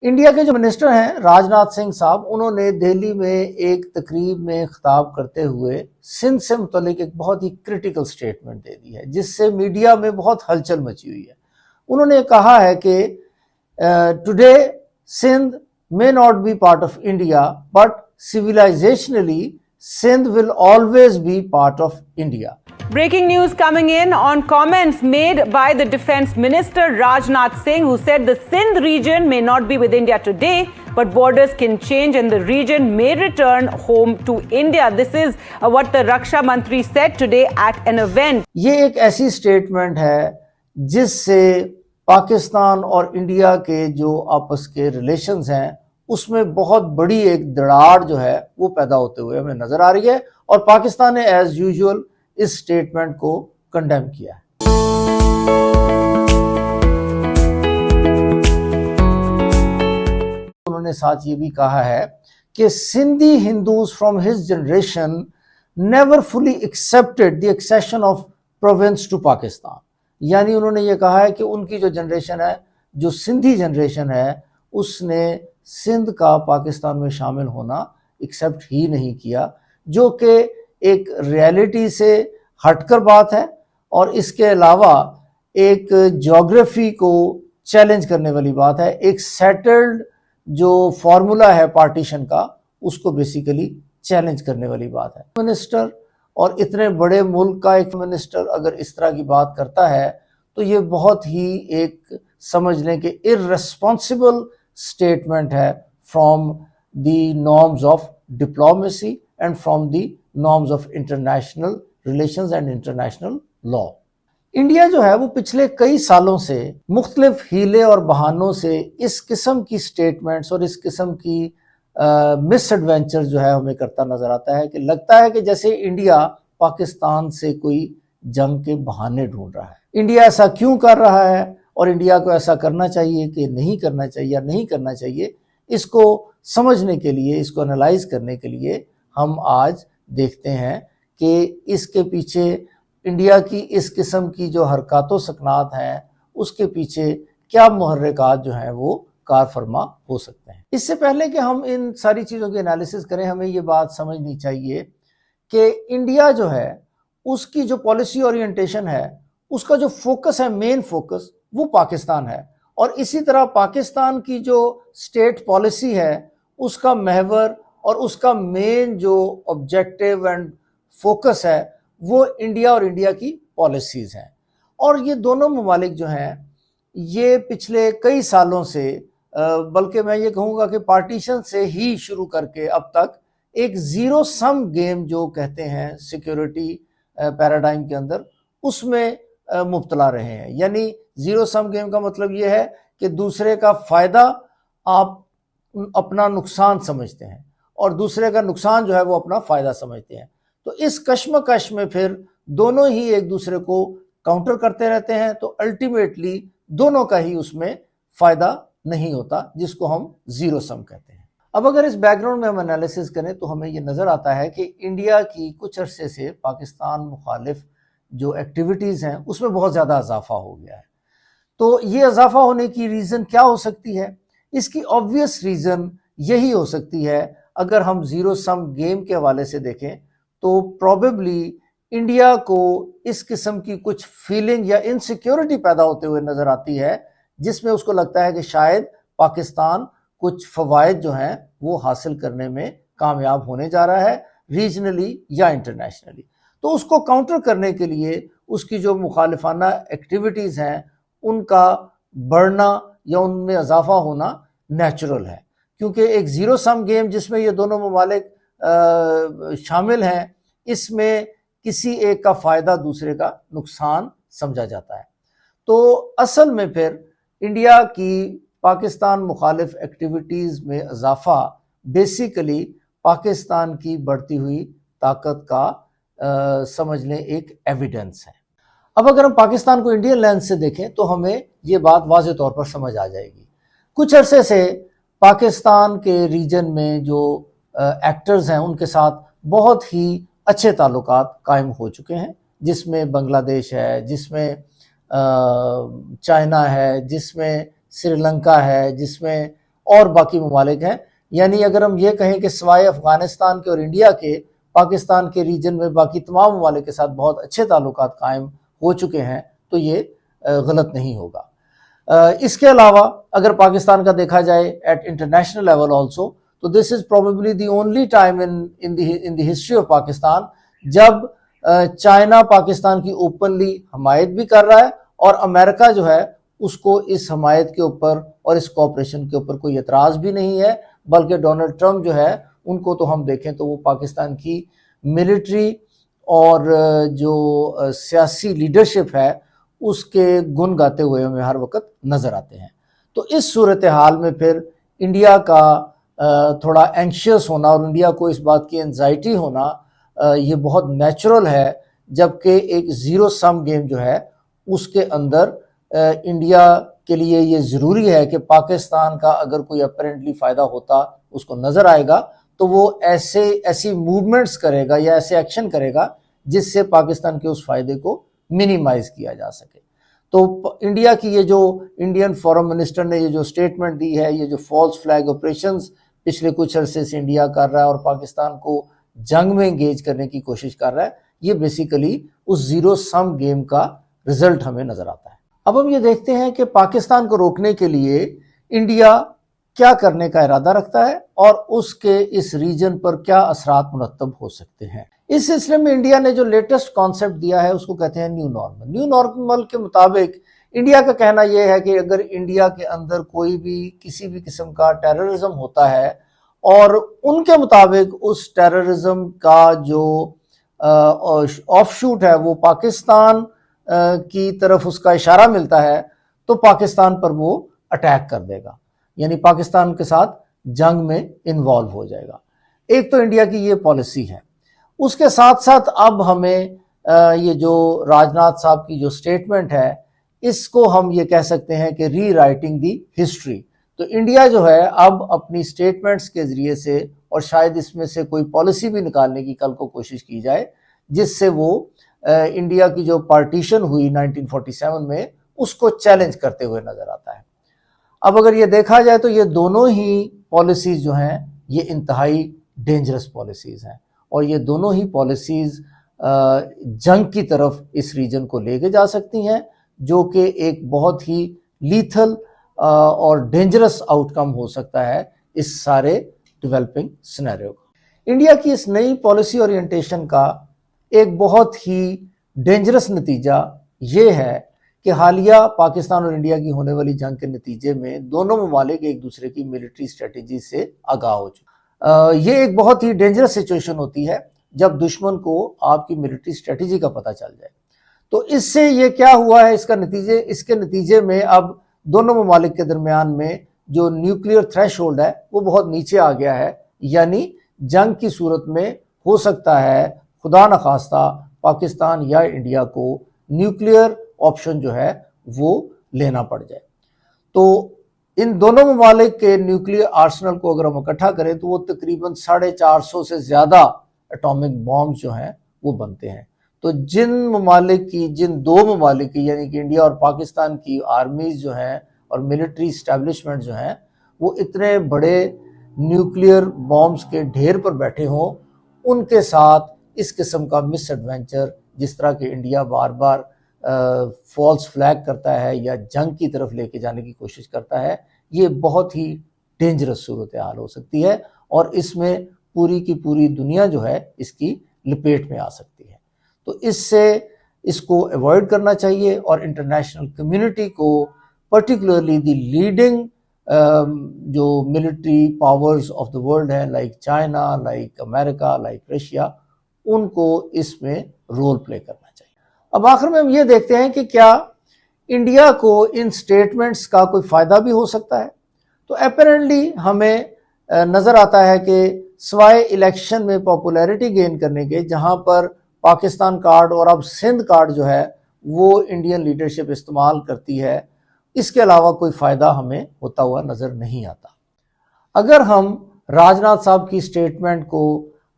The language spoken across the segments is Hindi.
इंडिया के जो मिनिस्टर हैं राजनाथ सिंह साहब, उन्होंने दिल्ली में एक तकरीब में खिताब करते हुए सिंध से मुतल्लिक एक बहुत ही क्रिटिकल स्टेटमेंट दे दी है, जिससे मीडिया में बहुत हलचल मची हुई है। उन्होंने कहा है कि today Sindh may not be part of India, but civilizationally Sindh will always be part of India. Breaking news coming in on comments made by the Defence Minister Rajnath Singh, who said the Sindh region may not be with India today, but borders can change and the region may return home to India. This is what the Raksha Mantri said today at an event. ये एक ऐसी स्टेटमेंट है जिससे पाकिस्तान और इंडिया के जो आपस के रिलेशंस हैं उसमें बहुत बड़ी एक दरार जो है वो पैदा होते हुए हमें नजर आ रही है, और पाकिस्तान ने एज यूजुअल इस स्टेटमेंट को कंडेम किया है। उन्होंने साथ ये भी कहा है कि Sindhi Hindus from his generation never fully accepted the accession of province to Pakistan. यानी उन्होंने ये कहा है कि उनकी जो जनरेशन है, जो सिंधी जनरेशन है, उसने सिंध का पाकिस्तान में शामिल होना एक्सेप्ट ही नहीं किया, जो कि एक रियलिटी से हटकर बात है और इसके अलावा एक ज्योग्राफी को चैलेंज करने वाली बात है। एक सेटल्ड जो फॉर्मूला है पार्टीशन का, उसको बेसिकली चैलेंज करने वाली बात है। मिनिस्टर और इतने बड़े मुल्क का एक मिनिस्टर अगर इस तरह की बात करता है तो ये बहुत ही एक समझ लें कि इररेस्पॉन्सिबल स्टेटमेंट है from the norms of diplomacy and from the norms of international relations and international law. India जो है वो पिछले कई सालों से मुख्तलिफ हीले और बहानों से इस किस्म की स्टेटमेंट्स और इस किस्म की मिस एडवेंचर जो है हमें करता नजर आता है कि लगता है कि जैसे इंडिया पाकिस्तान से कोई जंग के बहाने ढूंढ रहा है। इंडिया ऐसा क्यों कर रहा है और इंडिया को ऐसा करना चाहिए कि नहीं करना चाहिए या नहीं करना चाहिए, इसको समझने के लिए, इसको एनालाइज करने के लिए हम आज देखते हैं कि इसके पीछे इंडिया की इस किस्म की जो हरकतों सकनात हैं उसके पीछे क्या मुहर्रिकात जो हैं वो कार फरमा हो सकते हैं। इससे पहले कि हम इन सारी चीज़ों की एनालिसिस करें, हमें ये बात समझनी चाहिए कि इंडिया जो है उसकी जो पॉलिसी ओरिएंटेशन है, उसका जो फोकस है, मेन फोकस, वो पाकिस्तान है। और इसी तरह पाकिस्तान की जो स्टेट पॉलिसी है उसका महवर और उसका मेन जो ऑब्जेक्टिव एंड फोकस है वो इंडिया और इंडिया की पॉलिसीज़ हैं। और ये दोनों ममालिक जो हैं ये पिछले कई सालों से, बल्कि मैं ये कहूँगा कि पार्टीशन से ही शुरू करके अब तक एक ज़ीरो सम गेम जो कहते हैं सिक्योरिटी पैराडाइम के अंदर, उसमें मुब्तला रहे हैं। यानी ज़ीरो सम गेम का मतलब ये है कि दूसरे का फ़ायदा आप अपना नुकसान समझते हैं और दूसरे का नुकसान जो है वो अपना फ़ायदा समझते हैं। तो इस कश्मकश में फिर दोनों ही एक दूसरे को काउंटर करते रहते हैं, तो अल्टीमेटली दोनों का ही उसमें फ़ायदा नहीं होता, जिसको हम ज़ीरो सम कहते हैं। अब अगर इस बैकग्राउंड में हम एनालिसिस करें तो हमें ये नज़र आता है कि इंडिया की कुछ अरसे से पाकिस्तान मुखालिफ जो एक्टिविटीज़ हैं उसमें बहुत ज़्यादा इजाफा हो गया है। तो ये इजाफा होने की रीज़न क्या हो सकती है? इसकी ऑब्वियस रीज़न यही हो सकती है, अगर हम ज़ीरो सम गेम के हवाले से देखें तो प्रॉबेबली इंडिया को इस किस्म की कुछ फीलिंग या इनसिक्योरिटी पैदा होते हुए नज़र आती है, जिसमें उसको लगता है कि शायद पाकिस्तान कुछ फ़वाइद जो हैं वो हासिल करने में कामयाब होने जा रहा है, रीजनली या इंटरनेशनली। तो उसको काउंटर करने के लिए उसकी जो मुखालिफाना एक्टिविटीज़ हैं उनका बढ़ना या उनमें इजाफा होना नेचुरल है, क्योंकि एक ज़ीरो सम गेम जिसमें ये दोनों ममालिक शामिल हैं, इसमें किसी एक का फ़ायदा दूसरे का नुकसान समझा जाता है। तो असल में फिर इंडिया की पाकिस्तान मुखालिफ एक्टिविटीज़ में इजाफा बेसिकली पाकिस्तान की बढ़ती हुई ताकत का समझ लें एक एविडेंस है। अब अगर हम पाकिस्तान को इंडियन लेंस से देखें तो हमें ये बात वाज़ेह तौर पर समझ आ जाएगी। कुछ अरसे से पाकिस्तान के रीजन में जो एक्टर्स हैं उनके साथ बहुत ही अच्छे ताल्लुकात कायम हो चुके हैं, जिसमें बांग्लादेश है, जिसमें चाइना है, जिसमें श्रीलंका है, जिसमें और बाकी ममालिक हैं। यानी अगर हम ये कहें कि सिवाय अफगानिस्तान के और इंडिया के, पाकिस्तान के रीजन में बाकी तमाम ममालिक के साथ बहुत अच्छे ताल्लुकात कायम हो चुके हैं, तो ये गलत नहीं होगा। इसके अलावा अगर पाकिस्तान का देखा जाए एट इंटरनेशनल लेवल ऑल्सो, तो this is probably the only time in the history of Pakistan जब चाइना पाकिस्तान की ओपनली हमायत भी कर रहा है और अमेरिका जो है उसको इस हमायत के ऊपर और इस कोऑपरेशन के ऊपर कोई एतराज़ भी नहीं है, बल्कि डोनाल्ड ट्रंप जो है उनको तो हम देखें तो वो पाकिस्तान की मिलिट्री और जो सियासी लीडरशिप है उसके गुण गाते हुए हमें हर वक्त नज़र आते हैं। तो इस सूरत हाल में फिर इंडिया का थोड़ा एंशियस होना और इंडिया को इस बात की एंजाइटी होना ये बहुत नेचुरल है, जबकि एक ज़ीरो सम गेम जो है उसके अंदर इंडिया के लिए ये ज़रूरी है कि पाकिस्तान का अगर कोई अपेरेंटली फ़ायदा होता उसको नज़र आएगा तो वो ऐसी मूवमेंट्स करेगा या ऐसे एक्शन करेगा जिससे पाकिस्तान के उस फ़ायदे को मिनिमाइज़ किया जा सके। तो इंडिया की ये जो इंडियन फॉरेन मिनिस्टर ने ये जो स्टेटमेंट दी है, ये जो फॉल्स फ्लैग ऑपरेशंस पिछले कुछ अरसे से इंडिया कर रहा है और पाकिस्तान को जंग में एंगेज करने की कोशिश कर रहा है, ये बेसिकली उस ज़ीरो सम गेम का रिजल्ट हमें नज़र आता है। अब हम ये देखते हैं कि पाकिस्तान को रोकने के लिए इंडिया क्या करने का इरादा रखता है और उसके इस रीजन पर क्या असरात मुरतब हो सकते हैं। इस सिलसिले में इंडिया ने जो लेटेस्ट कॉन्सेप्ट दिया है उसको कहते हैं न्यू नॉर्मल। न्यू नॉर्मल के मुताबिक इंडिया का कहना यह है कि अगर इंडिया के अंदर कोई भी किसी भी किस्म का टेररिज्म होता है और उनके मुताबिक उस टेररिज्म का जो ऑफशूट है वो पाकिस्तान की तरफ उसका इशारा मिलता है, तो पाकिस्तान पर वो अटैक कर देगा, यानी पाकिस्तान के साथ जंग में इन्वॉल्व हो जाएगा। एक तो इंडिया की ये पॉलिसी है। उसके साथ साथ अब हमें ये जो राजनाथ साहब की जो स्टेटमेंट है इसको हम ये कह सकते हैं कि री राइटिंग दी हिस्ट्री। तो इंडिया जो है अब अपनी स्टेटमेंट्स के ज़रिए से और शायद इसमें से कोई पॉलिसी भी निकालने की कल को कोशिश की जाए जिससे वो इंडिया की जो पार्टीशन हुई 1947 में उसको चैलेंज करते हुए नज़र आता है। अब अगर ये देखा जाए तो ये दोनों ही पॉलिसीज़ जो हैं ये इंतहाई डेंजरस पॉलिसीज़ हैं और ये दोनों ही पॉलिसीज़ जंग की तरफ इस रीजन को लेके जा सकती हैं, जो कि एक बहुत ही लीथल और डेंजरस आउटकम हो सकता है इस सारे डेवलपिंग सिनेरियो का। इंडिया की इस नई पॉलिसी ओरिएंटेशन का एक बहुत ही डेंजरस नतीजा ये है कि हालिया पाकिस्तान और इंडिया की होने वाली जंग के नतीजे में दोनों ममालिक एक दूसरे की मिलिट्री स्ट्रेटजी से आगाह हो चुके। ये एक बहुत ही डेंजरस सिचुएशन होती है जब दुश्मन को आपकी मिलिट्री स्ट्रेटजी का पता चल जाए। तो इससे ये क्या हुआ है, इसके नतीजे में अब दोनों ममालिक के दरमियान में जो न्यूक्लियर थ्रेशोल्ड है वो बहुत नीचे आ गया है, यानी जंग की सूरत में हो सकता है खुदा न खास्ता पाकिस्तान या इंडिया को न्यूक्लियर ऑप्शन जो है वो लेना पड़ जाए। तो इन दोनों ममालिक के न्यूक्लियर आर्सेनल को अगर हम इकट्ठा करें तो वो तकरीबन 450 से ज़्यादा एटॉमिक बॉम्ब्स जो हैं वो बनते हैं। तो जिन दो ममालिक की यानी कि इंडिया और पाकिस्तान की आर्मीज जो हैं और मिलिट्री इस्टेब्लिशमेंट जो हैं वो इतने बड़े न्यूक्लियर बॉम्ब्स के ढेर पर बैठे हों, उनके साथ इस किस्म का मिस एडवेंचर जिस तरह के इंडिया बार बार फॉल्स फ्लैग करता है या जंग की तरफ लेके जाने की कोशिश करता है, ये बहुत ही डेंजरस सूरत हाल हो सकती है और इसमें पूरी की पूरी दुनिया जो है इसकी लपेट में आ सकती है। तो इसको अवॉइड करना चाहिए और इंटरनेशनल कम्युनिटी को पर्टिकुलरली द लीडिंग जो military powers of the world है like China, like America, like Russia, उनको इसमें रोल प्ले करना चाहिए। अब आखिर में हम ये देखते हैं कि क्या इंडिया को इन स्टेटमेंट्स का कोई फ़ायदा भी हो सकता है। तो अपेरेंटली हमें नज़र आता है कि सवाए इलेक्शन में पॉपुलैरिटी गेन करने के, जहां पर पाकिस्तान कार्ड और अब सिंध कार्ड जो है वो इंडियन लीडरशिप इस्तेमाल करती है, इसके अलावा कोई फ़ायदा हमें होता हुआ नज़र नहीं आता। अगर हम राजनाथ साहब की स्टेटमेंट को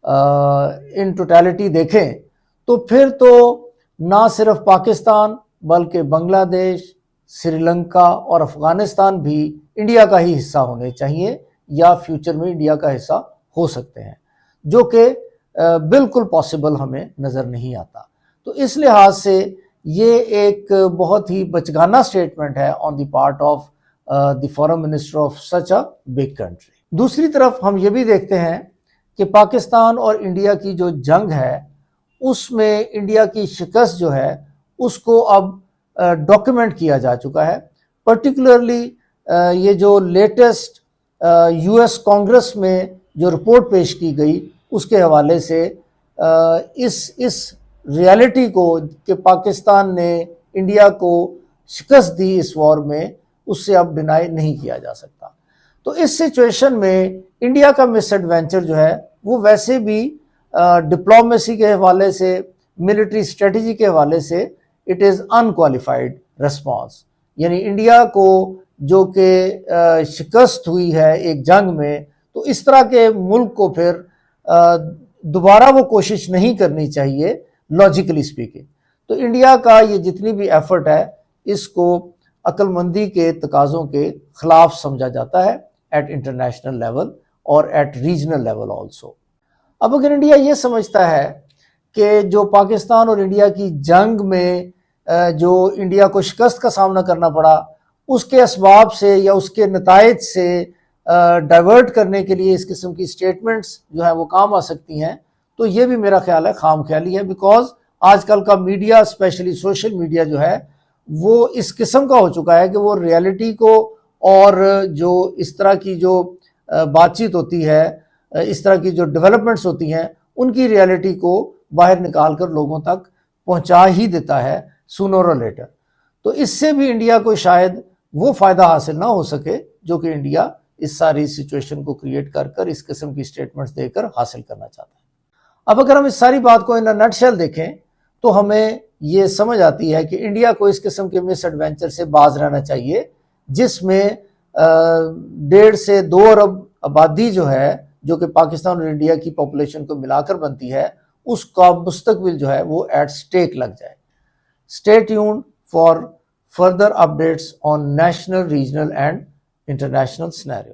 इन टोटलिटी देखें तो फिर तो ना सिर्फ पाकिस्तान बल्कि बांग्लादेश, श्रीलंका और अफगानिस्तान भी इंडिया का ही हिस्सा होने चाहिए या फ्यूचर में इंडिया का हिस्सा हो सकते हैं, जो कि बिल्कुल पॉसिबल हमें नज़र नहीं आता। तो इस लिहाज से ये एक बहुत ही बचगाना स्टेटमेंट है on the part of the foreign minister of such a big country. दूसरी तरफ हम ये भी देखते हैं कि पाकिस्तान और इंडिया की जो जंग है उसमें इंडिया की शिकस्त जो है उसको अब डॉक्यूमेंट किया जा चुका है। पर्टिकुलरली ये जो लेटेस्ट यूएस कांग्रेस में जो रिपोर्ट पेश की गई उसके हवाले से इस रियलिटी को कि पाकिस्तान ने इंडिया को शिकस्त दी इस वॉर में, उससे अब डिनाई नहीं किया जा सकता। तो इस सिचुएशन में इंडिया का मिसएडवेंचर जो है वो वैसे भी डिप्लोमेसी के हवाले से, मिलिट्री स्ट्रेटजी के हवाले से इट इज़ अनक्वालिफाइड रिस्पॉन्स। यानी इंडिया को जो कि शिकस्त हुई है एक जंग में, तो इस तरह के मुल्क को फिर दोबारा वो कोशिश नहीं करनी चाहिए लॉजिकली स्पीकिंग। तो इंडिया का ये जितनी भी एफर्ट है इसको अक्लमंदी के तकाज़ों के ख़िलाफ़ समझा जाता है एट इंटरनेशनल लेवल और एट रीजनल लेवल ऑल्सो। अब अगर इंडिया ये समझता है कि जो पाकिस्तान और इंडिया की जंग में जो इंडिया को शिकस्त का सामना करना पड़ा उसके असबाब से या उसके नताइज से डाइवर्ट करने के लिए इस किस्म की स्टेटमेंट्स जो है वो काम आ सकती हैं, तो ये भी मेरा ख्याल है खाम ख्याली है। बिकॉज आजकल का मीडिया, स्पेशली सोशल मीडिया जो है वो इस किस्म का हो चुका है कि वो रियलिटी को और जो इस तरह की जो बातचीत होती है, इस तरह की जो डेवलपमेंट्स होती हैं, उनकी रियलिटी को बाहर निकाल कर लोगों तक पहुंचा ही देता है सूनर और लेटर। तो इससे भी इंडिया को शायद वो फ़ायदा हासिल ना हो सके जो कि इंडिया इस सारी सिचुएशन को क्रिएट कर कर इस किस्म की स्टेटमेंट्स देकर हासिल करना चाहता है। अब अगर हम इस सारी बात को इन अ नटशेल देखें तो हमें ये समझ आती है कि इंडिया को इस किस्म के मिस एडवेंचर से बाज रहना चाहिए जिसमें 1.5 से 2 अरब आबादी जो है, जो कि पाकिस्तान और इंडिया की पॉपुलेशन को मिलाकर बनती है, उसका मुस्तकबिल जो है वो एट स्टेक लग जाए। Stay tuned for further updates on national, regional and international scenario.